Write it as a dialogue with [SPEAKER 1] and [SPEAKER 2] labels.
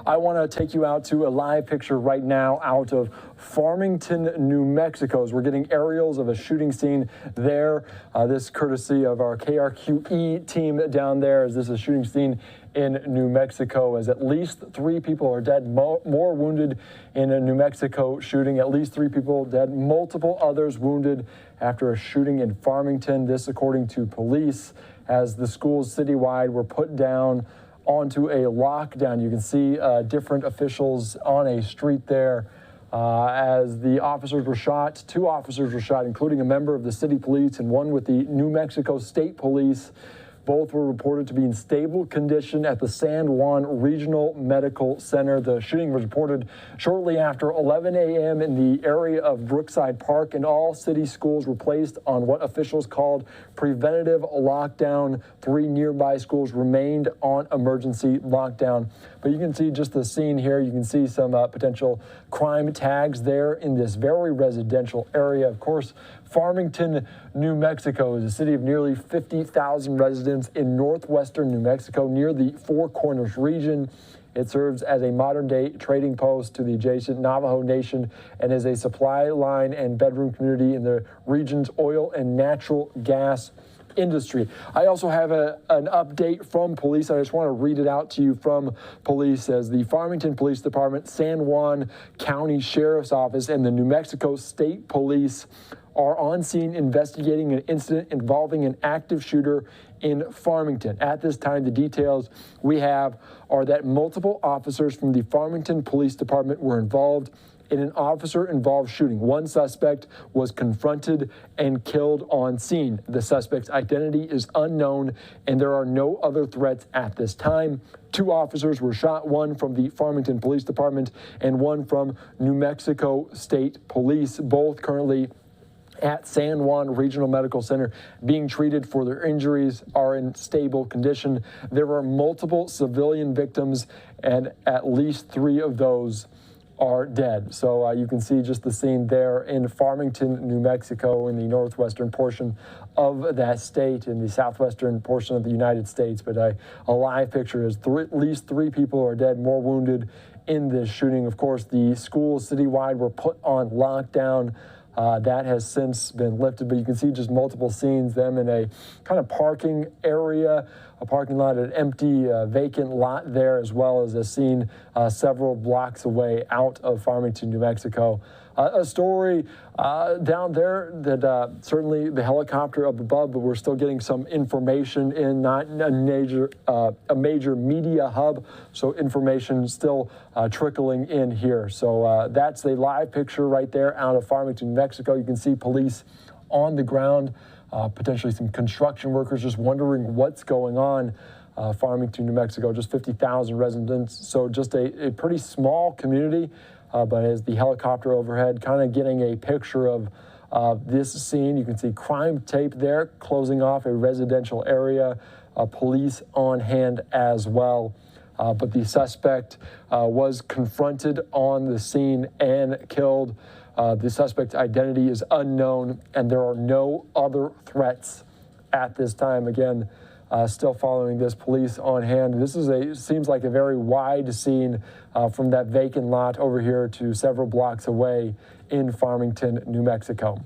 [SPEAKER 1] I want to take you out to a live picture right now out of Farmington, New Mexico, as we're getting aerials of a shooting scene there. This courtesy of our KRQE team down there, as this is a shooting scene in New Mexico, as at least 3 people are dead, more wounded in a New Mexico shooting. At least 3 people dead, multiple others wounded after a shooting in Farmington. This according to police, as the schools citywide were put down onto a lockdown. You can see different officials on a street there as the officers were shot. 2 officers were shot, including a member of the city police and one with the New Mexico State Police. Both were reported to be in stable condition at the San Juan Regional Medical Center. The shooting was reported shortly after 11 a.m. in the area of Brookside Park, and all city schools were placed on what officials called preventative lockdown. 3 nearby schools remained on emergency lockdown. But you can see just the scene here. You can see some potential crime tags there in this very residential area. Of course, Farmington, New Mexico is a city of nearly 50,000 residents in northwestern New Mexico near the Four Corners region. It serves as a modern-day trading post to the adjacent Navajo Nation and is a supply line and bedroom community in the region's oil and natural gas industry. I also have an update from police. I just want to read it out to you from police, as the Farmington Police Department, San Juan County Sheriff's Office, and the New Mexico State Police are on scene investigating an incident involving an active shooter in Farmington. At this time, the details we have are that multiple officers from the Farmington Police Department were involved in an officer-involved shooting. 1 suspect was confronted and killed on scene. The suspect's identity is unknown, and there are no other threats at this time. 2 officers were shot, 1 from the Farmington Police Department and 1 from New Mexico State Police, both currently at San Juan Regional Medical Center being treated for their injuries, are in stable condition. There were multiple civilian victims, and at least 3 of those are dead. So you can see just the scene there in Farmington, New Mexico, in the northwestern portion of that state, in the southwestern portion of the United States. But a live picture is at least 3 people are dead, more wounded in this shooting. Of course, the schools citywide were put on lockdown. That has since been lifted, but you can see just multiple scenes, them in a kind of parking area, a parking lot, an empty, vacant lot there, as well as a scene several blocks away out of Farmington, New Mexico. A story down there that certainly the helicopter up above, but we're still getting some information in, not a major media hub, so information still trickling in here. So that's a live picture right there out of Farmington, New Mexico. You can see police on the ground, potentially some construction workers just wondering what's going on. Farmington, New Mexico, just 50,000 residents, so just a pretty small community. But as the helicopter overhead, kind of getting a picture of this scene, you can see crime tape there closing off a residential area, police on hand as well. But the suspect was confronted on the scene and killed. The suspect's identity is unknown, and there are no other threats at this time. Again, still following this, police on hand. This is seems like a very wide scene from that vacant lot over here to several blocks away in Farmington, New Mexico.